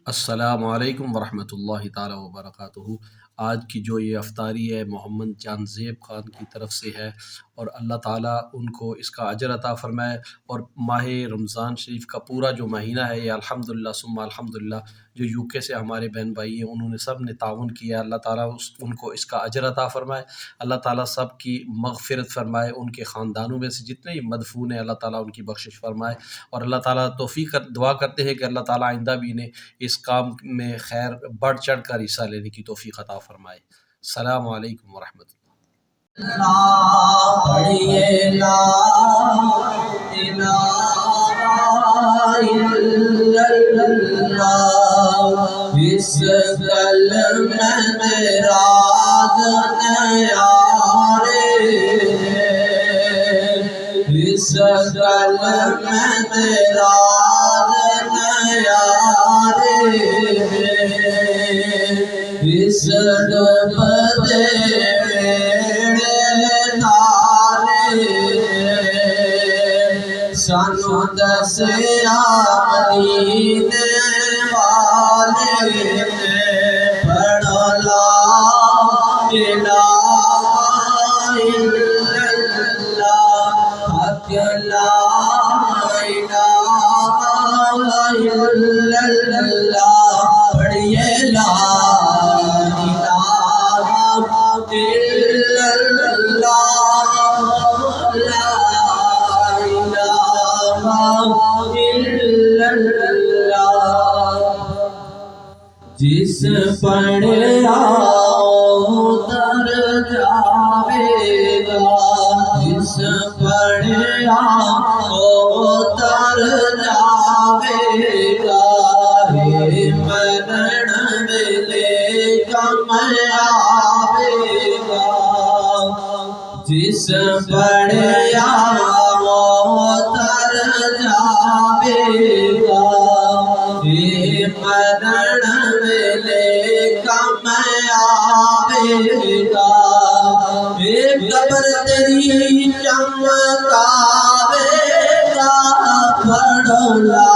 السلام علیکم ورحمۃ اللہ تعالی وبرکاتہ۔ آج کی جو یہ افطاری ہے محمد جان زیب خان کی طرف سے ہے، اور اللہ تعالیٰ ان کو اس کا اجر عطا فرمائے۔ اور ماہ رمضان شریف کا پورا جو مہینہ ہے یہ الحمدللہ ثم الحمدللہ جو یو کے سے ہمارے بہن بھائی ہیں انہوں نے سب نے تعاون کیا، اللہ تعالیٰ ان کو اس کا اجر عطا فرمائے۔ اللہ تعالیٰ سب کی مغفرت فرمائے، ان کے خاندانوں میں سے جتنے ہی مدفون ہیں اللہ تعالیٰ ان کی بخشش فرمائے، اور اللہ تعالیٰ توفیق دعا کرتے ہیں کہ اللہ تعالیٰ آئندہ بھی انہیں اس کام میں خیر بڑھ چڑھ کر حصہ لینے کی توفیق عطا فرمائے۔ السلام علیکم ورحمۃ اللہ۔ پڑھیے لا الہ الا اللہ، اس کلمہ راز نیارے، اس کلمہ راز نیارے، اس ڈوبتے سانو دسیا مدینے والے پڑھو لا الہ الا اللہ، حق لا الہ الا اللہ، پڑھیے لا الہ الا اللہ، لا جس پڑھا اتر جاوے گا، جس پڑھا اتر جاوے گا، مرن ویلے کم آوے گا، جس پڑھا اتر جاوے گا، مرن ویلے کم آوے گا، قبر تیری چمکاوے گا، پڑھو لا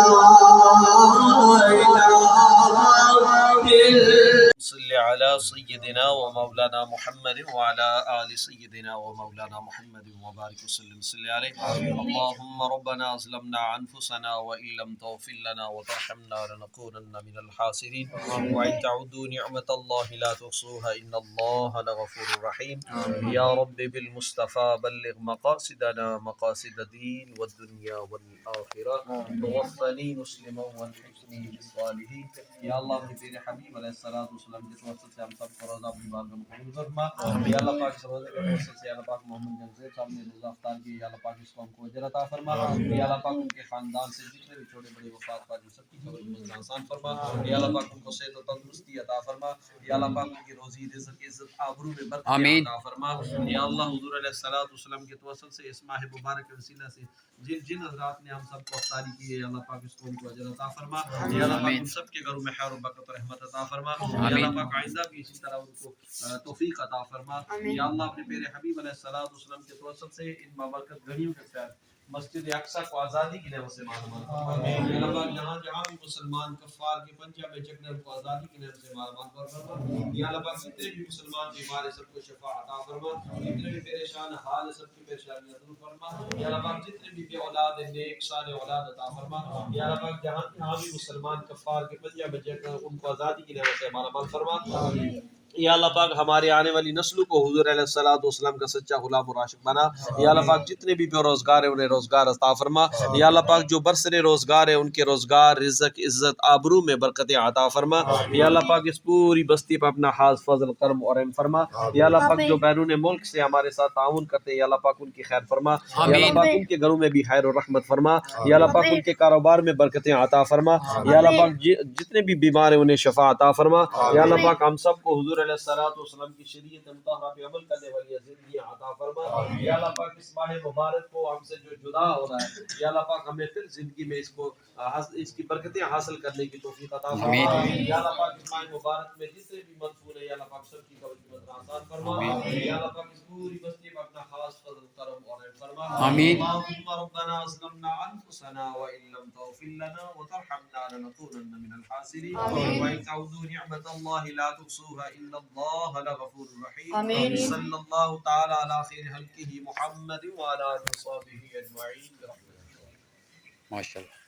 الہ صلی علی سیدنا و مولانا محمد وعلی آل سیدنا و مولانا محمد وبارک وسلم صلی علیہ۔ اللہم ربنا ظلمنا انفسنا وان لم تغفر لنا وترحمنا لنکونن من الخاسرین، وان تعدوا نعمت اللہ لا تحصوها ان اللہ لغفور رحیم۔ یا رب بالمصطفى بلغ مقاصدنا مقاصد الدین والدنیا والآخرہ، توفنی مسلما والحقنی بالصالحین۔ یا اللہ اپنے تیرے حبیب علیہ السلام کے توسط سے ہم سب کو روزہ اپنی بارگاہ میں قبول فرما۔ یا اللہ پاک اس روزے کے توسط سے یا اللہ پاک محمد جان زیب صاحب نے روزہ افطار کی، یا اللہ پاک اس کو ہم کو اجر عطا فرما۔ یا اللہ پاک ان کے خاندان سے جتنے بھی چھوٹے بڑے وفات پا سب کی قبر میں آسان فرما۔ یا اللہ پاک ان کو صحت و تندرستی عطا فرما۔ یا اللہ پاک ان کی روزی رزق عزت آبرو میں برکت عطا فرما۔ یا اللہ حضور علیہ السلام کے توسط سے اس ماہ مبارک کے وسیلہ سے جن حضرات نے ہم سب کو افطاری کی ہے، یا اللہ پاک اس کو ان کو اجر عطا فرما۔ یا اللہ پاک ان سب کے گھروں میں خیر و برکت و رحمت عطا فرما۔ یا اللہ پاک آئندہ بھی اسی طرح ان کو توفیق عطا فرما۔ یا اللہ اپنے پیارے حبیب علیہ السلام کے توسط سے ان بابرکت گھڑیوں کے ساتھ مسجد اقصیٰ کو آزادی کی نعمت سے مالامال فرما۔ یا اللہ پاک جہاں جہاں بھی مسلمان کفار کے پنجہ میں جکڑے ان کو آزادی کی نعمت سے مالامال فرما۔ یا اللہ پاک جتنے بھی مسلمان بیمار ہیں سب کو شفا عطا فرما، جتنے بھی پریشان حال ہیں سب کی پریشانیاں دور فرما۔ یا اللہ پاک جتنے بھی بے اولاد ہیں نیک صالح اولاد عطا فرما۔ یا اللہ پاک جہاں جہاں بھی مسلمان کفار کے پنجہ میں جکڑے ان کو آزادی کی نعمت سے مالامال فرما۔ یا اللہ پاک ہمارے آنے والی نسلوں کو حضور علیہ السلام کا سچا غلام و عاشق بنا۔ یا اللہ پاک جتنے بھی بے روزگار ہیں انہیں روزگار عطا فرما۔ یا اللہ پاک جو برسر روزگار ہیں ان کے روزگار رزق عزت آبرو میں برکت عطا فرما۔ یا اللہ پاک اس پوری بستی پر اپنا خاص فضل کرم اور رحم فرما۔ یا اللہ پاک جو بیرون ملک سے ہمارے ساتھ تعاون کرتے ہیں یا اللہ پاک ان کی خیر فرما۔ یا اللہ پاک ان کے گھروں میں بھی خیر و رحمت فرما۔ یا اللہ پاک ان کے کاروبار میں برکتیں عطا فرما۔ یا اللہ پاک جتنے بھی بیمار ہیں انہیں شفا عطا فرما۔ یا اللہ پاک ہم سب کو حضور علیہ الصلوۃ والسلام کی شریعت مطہرہ پہ عمل کرنے والی زندگی عطا فرما. یا اللہ پاک اس ماہ مبارک کو ہم سے جو جدا ہو رہا ہے یا اللہ پاک ہمیں پھر زندگی میں اس کی برکتیں حاصل کرنے کی توفیق عطا فرما. یا اللہ پاک اس ماہ مبارک میں جتنے بھی منصور ہیں یا اللہ پاک سب کی قبر کی مدد آسان فرما. یا اللہ پاک اس پوری بستی میں اپنا خاص فضل کرم اور رحم فرما. اللهم ربنا ظلمنا انفسنا وان لم تغفر لنا وترحمنا لنكونن من الخاسرين. وان تعودوا نعمة الله لا تحصوها ان الله لغفور رحيم. صلى الله تعالى على خير خلقه محمد وعلى اله وصحبه اجمعين برحمته. ماشاء اللہ.